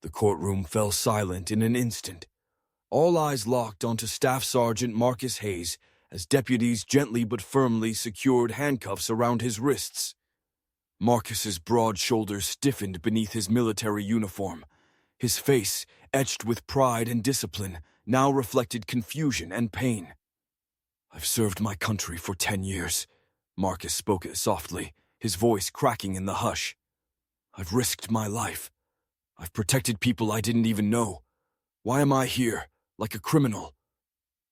The courtroom fell silent in an instant. All eyes locked onto Staff Sergeant Marcus Hayes as deputies gently but firmly secured handcuffs around his wrists. Marcus's broad shoulders stiffened beneath his military uniform. His face, etched with pride and discipline, now reflected confusion and pain. "I've served my country for 10 years," Marcus spoke softly, his voice cracking in the hush. "I've risked my life. I've protected people I didn't even know. Why am I here, like a criminal?"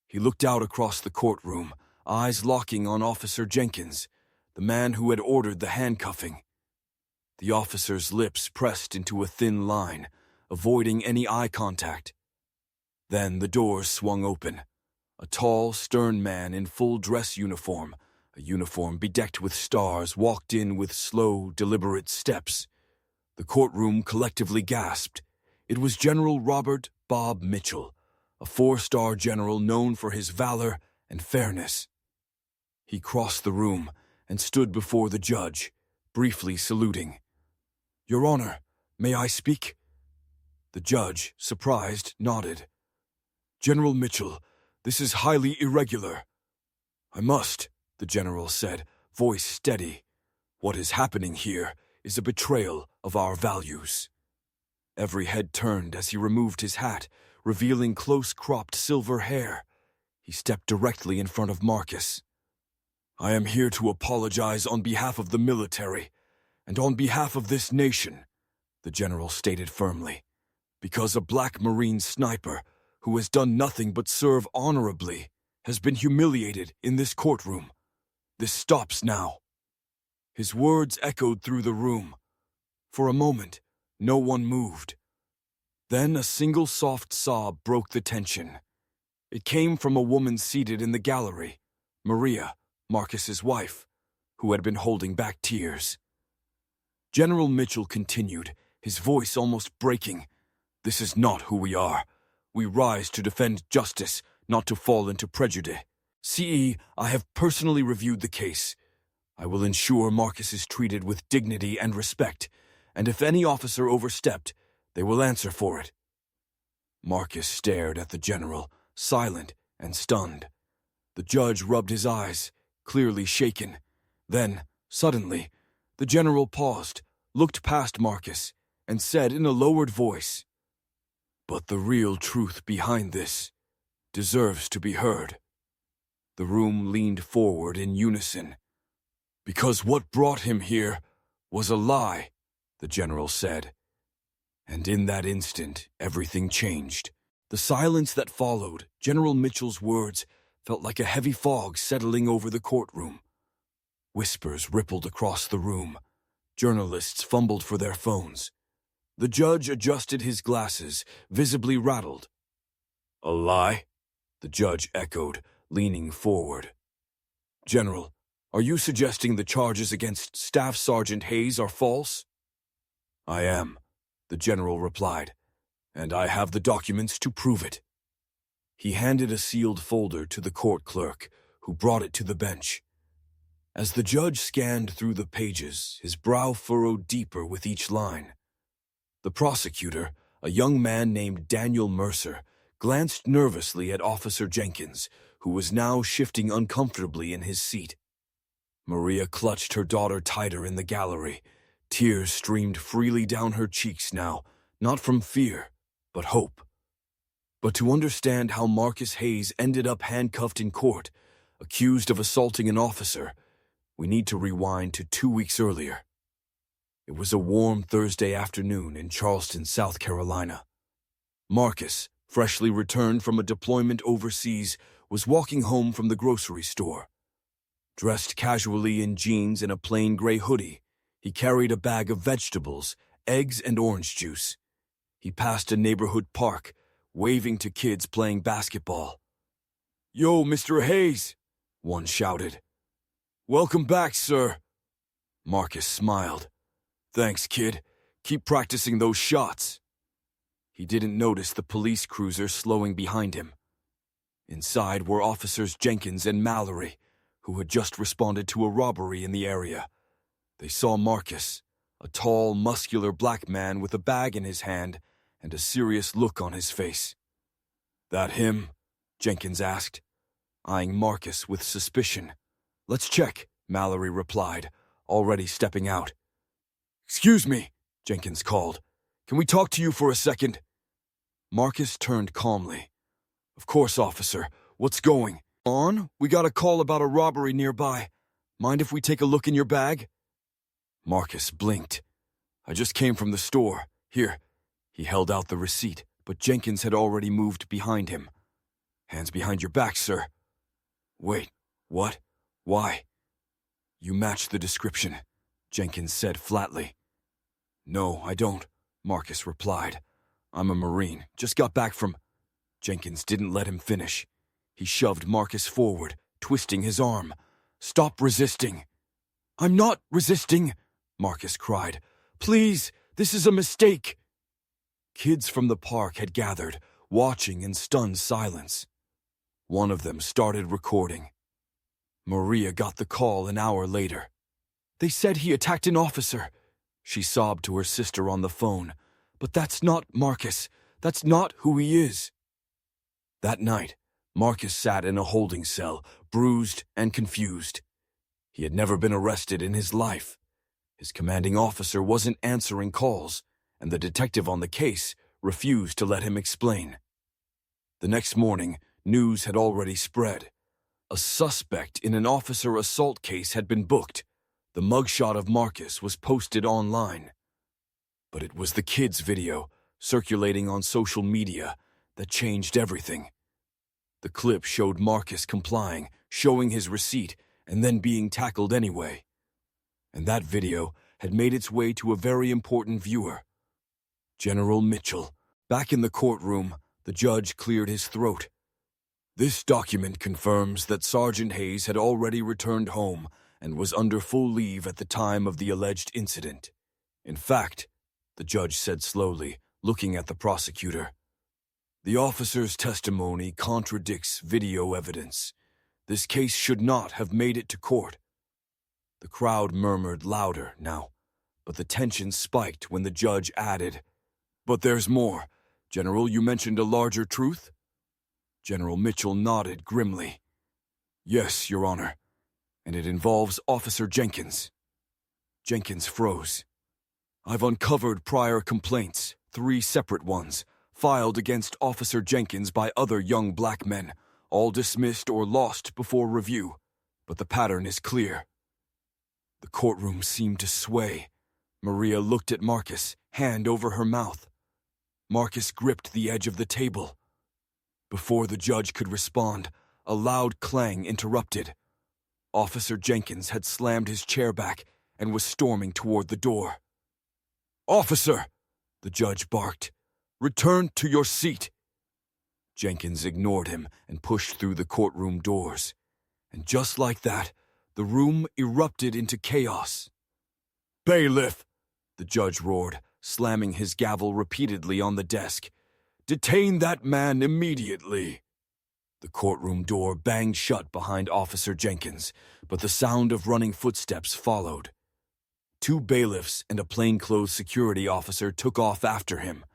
He looked out across the courtroom, eyes locking on Officer Jenkins, the man who had ordered the handcuffing. The officer's lips pressed into a thin line, avoiding any eye contact. Then the doors swung open. A tall, stern man in full dress uniform, a uniform bedecked with stars, walked in with slow, deliberate steps. The courtroom collectively gasped. It was General Robert Bob Mitchell, a 4-star general known for his valor and fairness. He crossed the room and stood before the judge, briefly saluting. "Your Honor, may I speak?" The judge, surprised, nodded. "General Mitchell, this is highly irregular." "I must," the general said, voice steady. "What is happening here is a betrayal of our values." Every head turned as he removed his hat, revealing close-cropped silver hair. He stepped directly in front of Marcus. "I am here to apologize on behalf of the military, and on behalf of this nation," the general stated firmly, "because a Black Marine sniper, who has done nothing but serve honorably, has been humiliated in this courtroom. This stops now." His words echoed through the room. For a moment, no one moved. Then a single soft sob broke the tension. It came from a woman seated in the gallery, Maria, Marcus's wife, who had been holding back tears. General Mitchell continued, his voice almost breaking. "This is not who we are. We rise to defend justice, not to fall into prejudice. CE, I have personally reviewed the case. I will ensure Marcus is treated with dignity and respect, and if any officer overstepped, they will answer for it." Marcus stared at the general, silent and stunned. The judge rubbed his eyes, clearly shaken. Then, suddenly, the general paused, looked past Marcus, and said in a lowered voice, "But the real truth behind this deserves to be heard." The room leaned forward in unison. "Because what brought him here was a lie," the general said. And in that instant, everything changed. The silence that followed, General Mitchell's words, felt like a heavy fog settling over the courtroom. Whispers rippled across the room. Journalists fumbled for their phones. The judge adjusted his glasses, visibly rattled. "A lie?" the judge echoed, leaning forward. "General, are you suggesting the charges against Staff Sergeant Hayes are false?" "I am," the general replied, "and I have the documents to prove it." He handed a sealed folder to the court clerk, who brought it to the bench. As the judge scanned through the pages, his brow furrowed deeper with each line. The prosecutor, a young man named Daniel Mercer, glanced nervously at Officer Jenkins, who was now shifting uncomfortably in his seat. Maria clutched her daughter tighter in the gallery. Tears streamed freely down her cheeks now, not from fear, but hope. But to understand how Marcus Hayes ended up handcuffed in court, accused of assaulting an officer, we need to rewind to 2 weeks earlier. It was a warm Thursday afternoon in Charleston, South Carolina. Marcus, freshly returned from a deployment overseas, was walking home from the grocery store. Dressed casually in jeans and a plain gray hoodie, he carried a bag of vegetables, eggs, and orange juice. He passed a neighborhood park, waving to kids playing basketball. "Yo, Mr. Hayes," one shouted. "Welcome back, sir." Marcus smiled. "Thanks, kid. Keep practicing those shots." He didn't notice the police cruiser slowing behind him. Inside were Officers Jenkins and Mallory, who had just responded to a robbery in the area. They saw Marcus, a tall, muscular black man with a bag in his hand, and a serious look on his face. "That him?" Jenkins asked, eyeing Marcus with suspicion. "Let's check," Mallory replied, already stepping out. "Excuse me," Jenkins called. "Can we talk to you for a second?" Marcus turned calmly. "Of course, officer. What's going on? We got a call about a robbery nearby. Mind if we take a look in your bag?" Marcus blinked. "I just came from the store. Here." He held out the receipt, but Jenkins had already moved behind him. "Hands behind your back, sir." "Wait, what? Why?" "You match the description," Jenkins said flatly. "No, I don't," Marcus replied. "I'm a Marine. Just got back from—" Jenkins didn't let him finish. He shoved Marcus forward, twisting his arm. "Stop resisting." "I'm not resisting," Marcus cried. "Please, this is a mistake." Kids from the park had gathered, watching in stunned silence. One of them started recording. Maria got the call an hour later. "They said he attacked an officer," she sobbed to her sister on the phone. "But that's not Marcus. That's not who he is." That night, Marcus sat in a holding cell, bruised and confused. He had never been arrested in his life. His commanding officer wasn't answering calls, and the detective on the case refused to let him explain. The next morning, news had already spread. A suspect in an officer assault case had been booked. The mugshot of Marcus was posted online. But it was the kid's video, circulating on social media, that changed everything. The clip showed Marcus complying, showing his receipt, and then being tackled anyway. And that video had made its way to a very important viewer. General Mitchell. Back in the courtroom, the judge cleared his throat. "This document confirms that Sergeant Hayes had already returned home and was under full leave at the time of the alleged incident. In fact," the judge said slowly, looking at the prosecutor, "the officer's testimony contradicts video evidence. This case should not have made it to court." The crowd murmured louder now, but the tension spiked when the judge added, "But there's more. General, you mentioned a larger truth?" General Mitchell nodded grimly. "Yes, Your Honor, and it involves Officer Jenkins." Jenkins froze. "I've uncovered prior complaints, 3 separate ones, filed against Officer Jenkins by other young black men, all dismissed or lost before review, but the pattern is clear." The courtroom seemed to sway. Maria looked at Marcus, hand over her mouth. Marcus gripped the edge of the table. Before the judge could respond, a loud clang interrupted. Officer Jenkins had slammed his chair back and was storming toward the door. "Officer!" the judge barked. "Return to your seat." Jenkins ignored him and pushed through the courtroom doors. And just like that, the room erupted into chaos. "Bailiff!" the judge roared, slamming his gavel repeatedly on the desk. "Detain that man immediately." The courtroom door banged shut behind Officer Jenkins, but the sound of running footsteps followed. 2 bailiffs and a plainclothes security officer took off after him.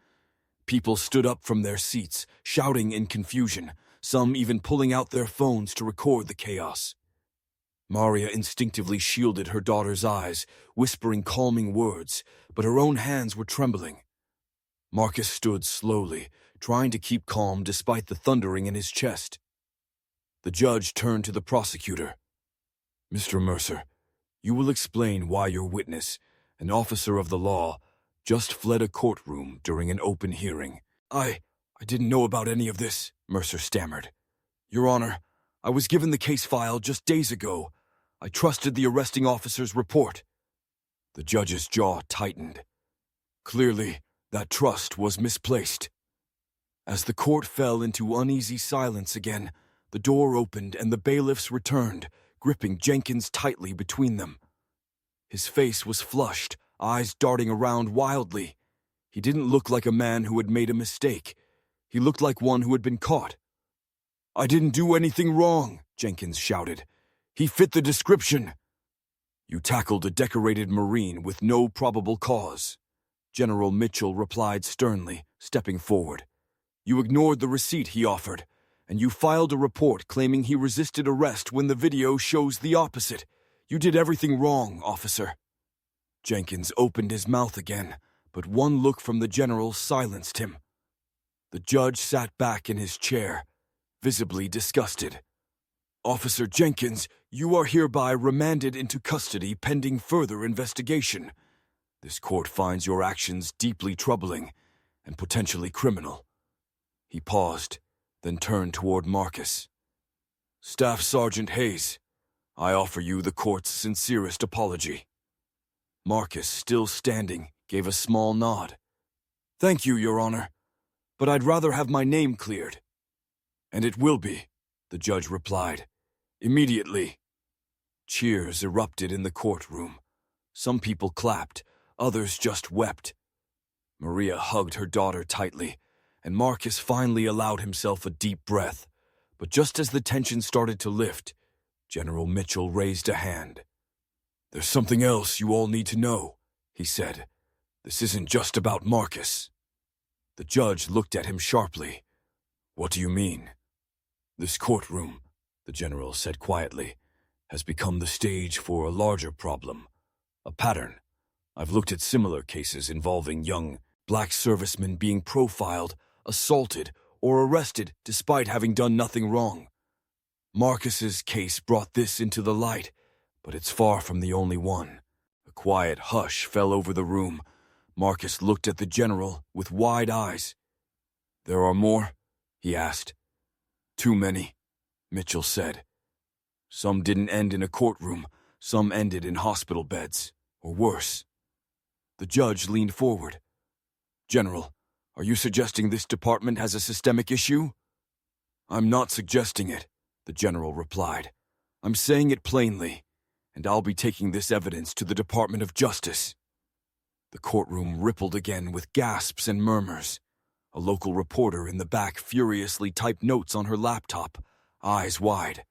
People stood up from their seats, shouting in confusion, some even pulling out their phones to record the chaos. Maria instinctively shielded her daughter's eyes, whispering calming words, but her own hands were trembling. Marcus stood slowly, trying to keep calm despite the thundering in his chest. The judge turned to the prosecutor. "Mr. Mercer, you will explain why your witness, an officer of the law, just fled a courtroom during an open hearing." I didn't know about any of this," Mercer stammered. "Your Honor, I was given the case file just days ago. I trusted the arresting officer's report." The judge's jaw tightened. Clearly, that trust was misplaced. As the court fell into uneasy silence again, the door opened and the bailiffs returned, gripping Jenkins tightly between them. His face was flushed, eyes darting around wildly. He didn't look like a man who had made a mistake. He looked like one who had been caught. "I didn't do anything wrong," Jenkins shouted. "He fit the description." "You tackled a decorated Marine with no probable cause," General Mitchell replied sternly, stepping forward. "You ignored the receipt he offered, and you filed a report claiming he resisted arrest when the video shows the opposite. You did everything wrong, officer." Jenkins opened his mouth again, but one look from the general silenced him. The judge sat back in his chair, visibly disgusted. "Officer Jenkins, you are hereby remanded into custody pending further investigation. This court finds your actions deeply troubling and potentially criminal." He paused, then turned toward Marcus. "Staff Sergeant Hayes, I offer you the court's sincerest apology." Marcus, still standing, gave a small nod. "Thank you, Your Honor, but I'd rather have my name cleared." "And it will be," the judge replied. "Immediately." Cheers erupted in the courtroom. Some people clapped, others just wept. Maria hugged her daughter tightly, and Marcus finally allowed himself a deep breath. But just as the tension started to lift, General Mitchell raised a hand. "There's something else you all need to know," he said. "This isn't just about Marcus." The judge looked at him sharply. "What do you mean?" "This courtroom," the general said quietly, "has become the stage for a larger problem, a pattern. I've looked at similar cases involving young black servicemen being profiled, assaulted, or arrested despite having done nothing wrong. Marcus's case brought this into the light, but it's far from the only one." A quiet hush fell over the room. Marcus looked at the general with wide eyes. "There are more?" he asked. "Too many," Mitchell said. "Some didn't end in a courtroom, some ended in hospital beds, or worse." The judge leaned forward. "General, are you suggesting this department has a systemic issue?" "I'm not suggesting it," the general replied. "I'm saying it plainly, and I'll be taking this evidence to the Department of Justice." The courtroom rippled again with gasps and murmurs. A local reporter in the back furiously typed notes on her laptop, eyes wide.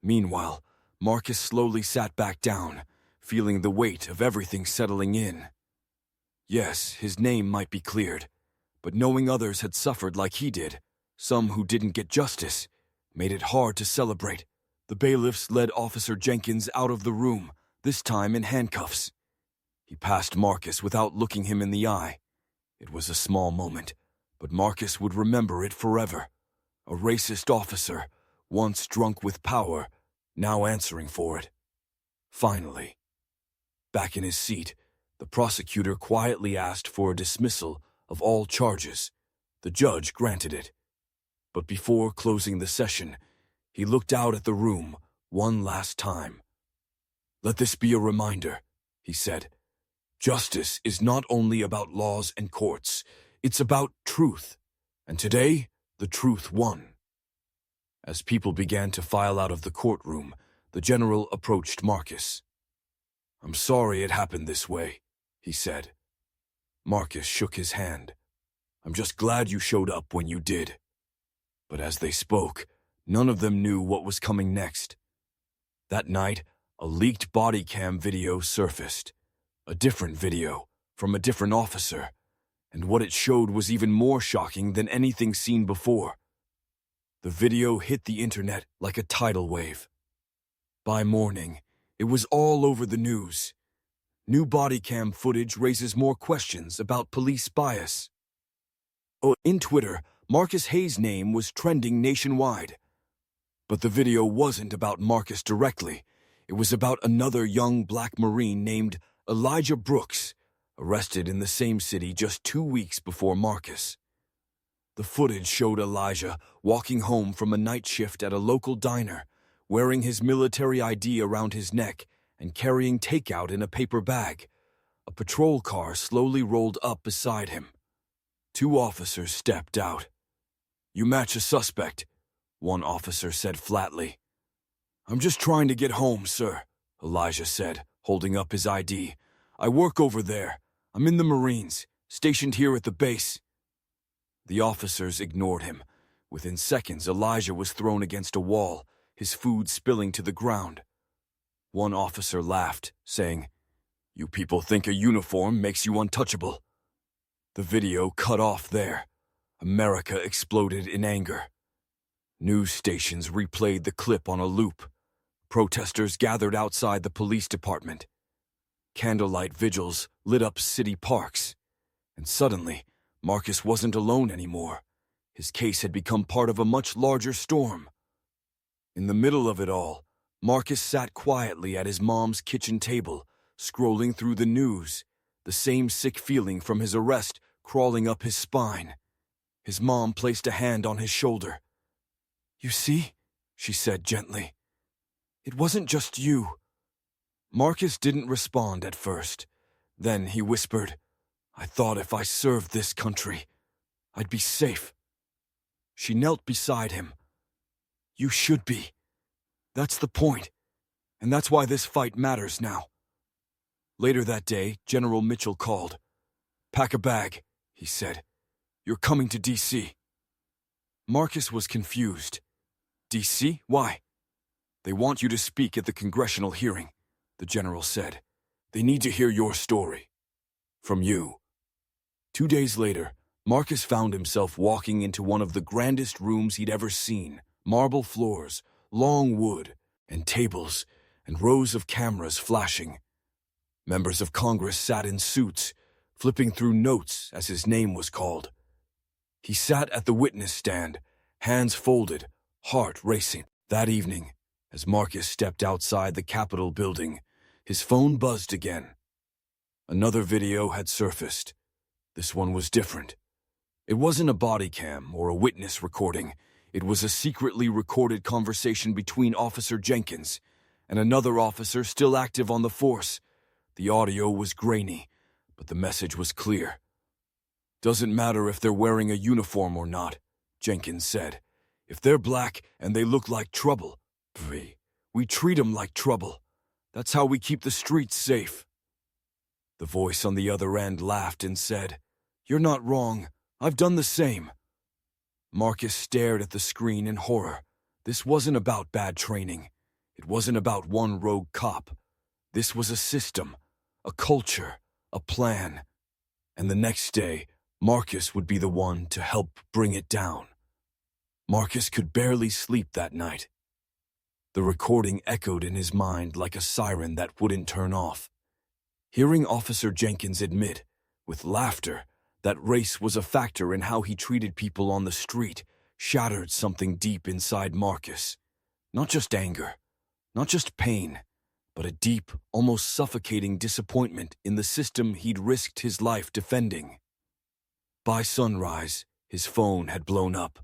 Meanwhile, Marcus slowly sat back down, feeling the weight of everything settling in. Yes, his name might be cleared, but knowing others had suffered like he did, some who didn't get justice, made it hard to celebrate. The bailiffs led Officer Jenkins out of the room, this time in handcuffs. He passed Marcus without looking him in the eye. It was a small moment, but Marcus would remember it forever. A racist officer, once drunk with power, now answering for it. Finally, back in his seat, the prosecutor quietly asked for a dismissal of all charges. The judge granted it. But before closing the session, he looked out at the room one last time. "Let this be a reminder," he said. "Justice is not only about laws and courts, it's about truth. And today, the truth won." As people began to file out of the courtroom, the general approached Marcus. "I'm sorry it happened this way," he said. Marcus shook his hand. "I'm just glad you showed up when you did." But as they spoke, none of them knew what was coming next. That night, a leaked body cam video surfaced. A different video, from a different officer, and what it showed was even more shocking than anything seen before. The video hit the internet like a tidal wave. By morning, it was all over the news. New body cam footage raises more questions about police bias. In Twitter, Marcus Hayes' name was trending nationwide. But the video wasn't about Marcus directly. It was about another young black Marine named Elijah Brooks, arrested in the same city just 2 weeks before Marcus. The footage showed Elijah walking home from a night shift at a local diner, wearing his military ID around his neck and carrying takeout in a paper bag. A patrol car slowly rolled up beside him. 2 officers stepped out. "You match a suspect," one officer said flatly. "I'm just trying to get home, sir," Elijah said, holding up his ID. "I work over there. I'm in the Marines, stationed here at the base." The officers ignored him. Within seconds, Elijah was thrown against a wall, his food spilling to the ground. One officer laughed, saying, "You people think a uniform makes you untouchable." The video cut off there. America exploded in anger. News stations replayed the clip on a loop. Protesters gathered outside the police department. Candlelight vigils lit up city parks. And suddenly, Marcus wasn't alone anymore. His case had become part of a much larger storm. In the middle of it all, Marcus sat quietly at his mom's kitchen table, scrolling through the news, the same sick feeling from his arrest crawling up his spine. His mom placed a hand on his shoulder. "You see," she said gently, "it wasn't just you." Marcus didn't respond at first. Then he whispered, "I thought if I served this country, I'd be safe." She knelt beside him. "You should be. That's the point. And that's why this fight matters now." Later that day, General Mitchell called. "Pack a bag," he said. "You're coming to D.C." Marcus was confused. "D.C.? Why?" "They want you to speak at the congressional hearing," the general said. "They need to hear your story. From you." 2 days later, Marcus found himself walking into one of the grandest rooms he'd ever seen. Marble floors, long wood, and tables, and rows of cameras flashing. Members of Congress sat in suits, flipping through notes as his name was called. He sat at the witness stand, hands folded, heart racing. That evening, as Marcus stepped outside the Capitol building, his phone buzzed again. Another video had surfaced. This one was different. It wasn't a body cam or a witness recording. It was a secretly recorded conversation between Officer Jenkins and another officer still active on the force. The audio was grainy, but the message was clear. "Doesn't matter if they're wearing a uniform or not," Jenkins said. "If they're black and they look like trouble, we treat them like trouble. That's how we keep the streets safe." The voice on the other end laughed and said, "You're not wrong. I've done the same." Marcus stared at the screen in horror. This wasn't about bad training. It wasn't about one rogue cop. This was a system, a culture, a plan. And the next day, Marcus would be the one to help bring it down. Marcus could barely sleep that night. The recording echoed in his mind like a siren that wouldn't turn off. Hearing Officer Jenkins admit, with laughter, that race was a factor in how he treated people on the street shattered something deep inside Marcus. Not just anger, not just pain, but a deep, almost suffocating disappointment in the system he'd risked his life defending. By sunrise, his phone had blown up.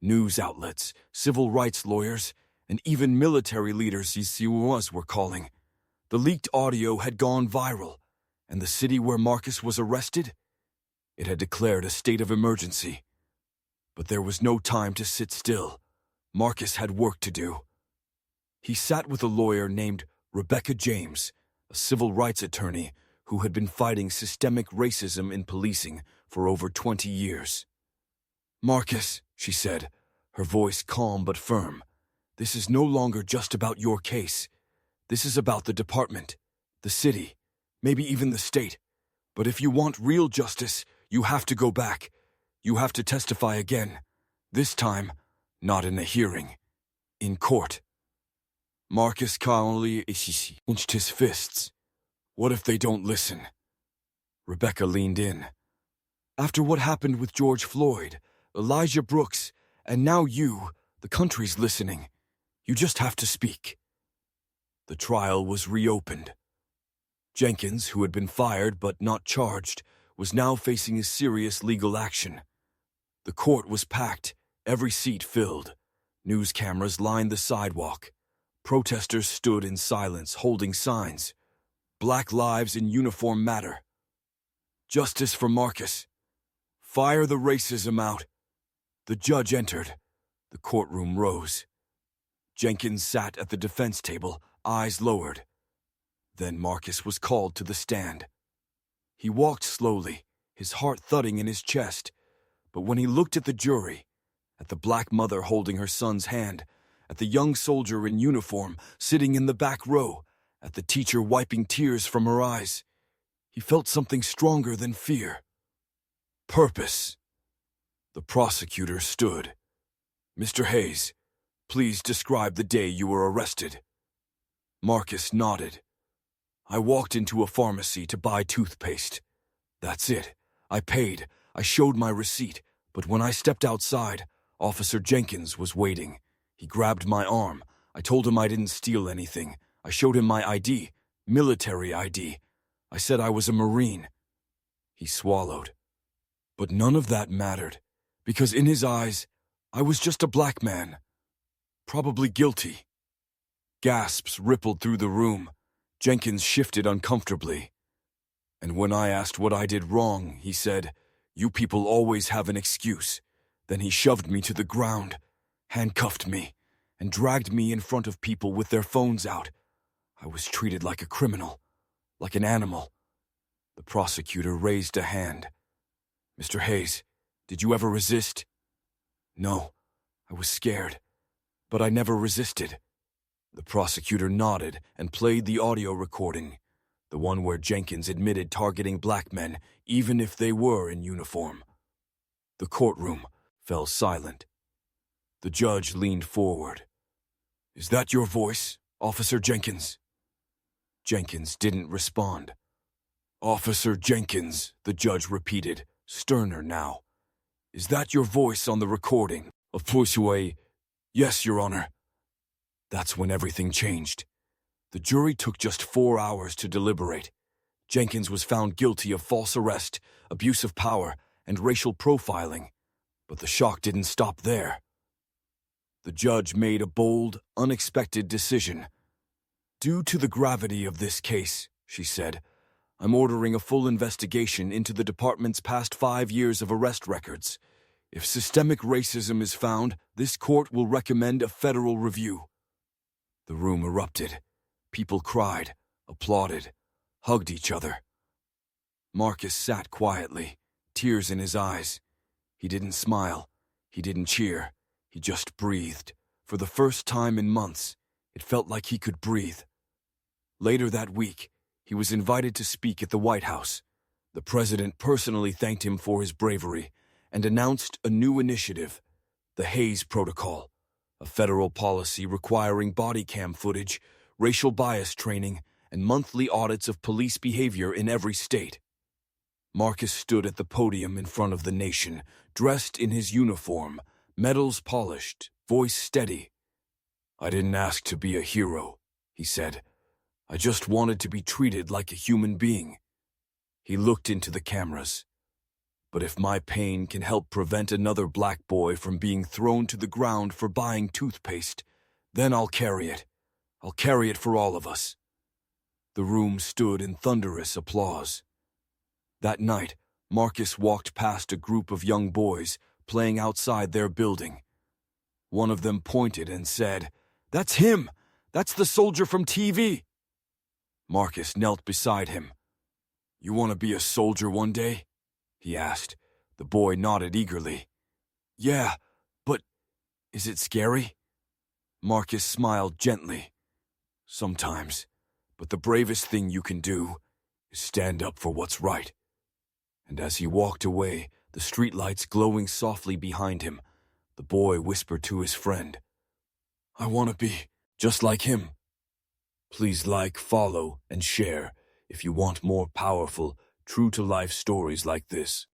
News outlets, civil rights lawyers, and even military leaders were calling. The leaked audio had gone viral, and the city where Marcus was arrested? It had declared a state of emergency. But there was no time to sit still. Marcus had work to do. He sat with a lawyer named Rebecca James, a civil rights attorney who had been fighting systemic racism in policing for over 20 years. "Marcus," she said, her voice calm but firm, "this is no longer just about your case. This is about the department, the city, maybe even the state. But if you want real justice, you have to go back. You have to testify again. This time, not in a hearing. In court." Marcus calmly clenched his fists. What if they don't listen? Rebecca leaned in. "After what happened with George Floyd, Elijah Brooks, and now you, the country's listening. You just have to speak." The trial was reopened. Jenkins, who had been fired but not charged, was now facing a serious legal action. The court was packed, every seat filled. News cameras lined the sidewalk. Protesters stood in silence, holding signs. "Black lives in uniform matter. Justice for Marcus. Fire the racism out." The judge entered. The courtroom rose. Jenkins sat at the defense table, eyes lowered. Then Marcus was called to the stand. He walked slowly, his heart thudding in his chest. But when he looked at the jury, at the black mother holding her son's hand, at the young soldier in uniform sitting in the back row, at the teacher wiping tears from her eyes, he felt something stronger than fear. Purpose. The prosecutor stood. Mr. Hayes, please describe the day you were arrested. Marcus nodded. I walked into a pharmacy to buy toothpaste. That's it. I paid. I showed my receipt. But when I stepped outside, Officer Jenkins was waiting. He grabbed my arm. I told him I didn't steal anything. I showed him my ID, military ID. I said I was a Marine. He swallowed. But none of that mattered, because in his eyes, I was just a black man. Probably guilty. Gasps rippled through the room. Jenkins shifted uncomfortably. And when I asked what I did wrong, he said, "You people always have an excuse." Then he shoved me to the ground, handcuffed me, and dragged me in front of people with their phones out. I was treated like a criminal, like an animal. The prosecutor raised a hand. Mr. Hayes, did you ever resist? No, I was scared, but I never resisted. The prosecutor nodded and played the audio recording, the one where Jenkins admitted targeting black men, even if they were in uniform. The courtroom fell silent. The judge leaned forward. Is that your voice, Officer Jenkins? Jenkins didn't respond. Officer Jenkins, the judge repeated, sterner now. Is that your voice on the recording? Of Pusue? Yes, Your Honor. That's when everything changed. The jury took just 4 hours to deliberate. Jenkins was found guilty of false arrest, abuse of power, and racial profiling. But the shock didn't stop there. The judge made a bold, unexpected decision. Due to the gravity of this case, she said, I'm ordering a full investigation into the department's past 5 years of arrest records. If systemic racism is found, this court will recommend a federal review. The room erupted. People cried, applauded, hugged each other. Marcus sat quietly, tears in his eyes. He didn't smile. He didn't cheer. He just breathed. For the first time in months, it felt like he could breathe. Later that week, he was invited to speak at the White House. The president personally thanked him for his bravery and announced a new initiative, the Hayes Protocol, a federal policy requiring body cam footage, racial bias training, and monthly audits of police behavior in every state. Marcus stood at the podium in front of the nation, dressed in his uniform, medals polished, voice steady. I didn't ask to be a hero, he said. I just wanted to be treated like a human being. He looked into the cameras. But if my pain can help prevent another black boy from being thrown to the ground for buying toothpaste, then I'll carry it. I'll carry it for all of us. The room stood in thunderous applause. That night, Marcus walked past a group of young boys playing outside their building. One of them pointed and said, "That's him! That's the soldier from TV!" Marcus knelt beside him. You want to be a soldier one day? He asked. The boy nodded eagerly. Yeah, but is it scary? Marcus smiled gently. Sometimes, but the bravest thing you can do is stand up for what's right. And as he walked away, the streetlights glowing softly behind him, the boy whispered to his friend, I want to be just like him. Please like, follow, and share if you want more powerful, true-to-life stories like this.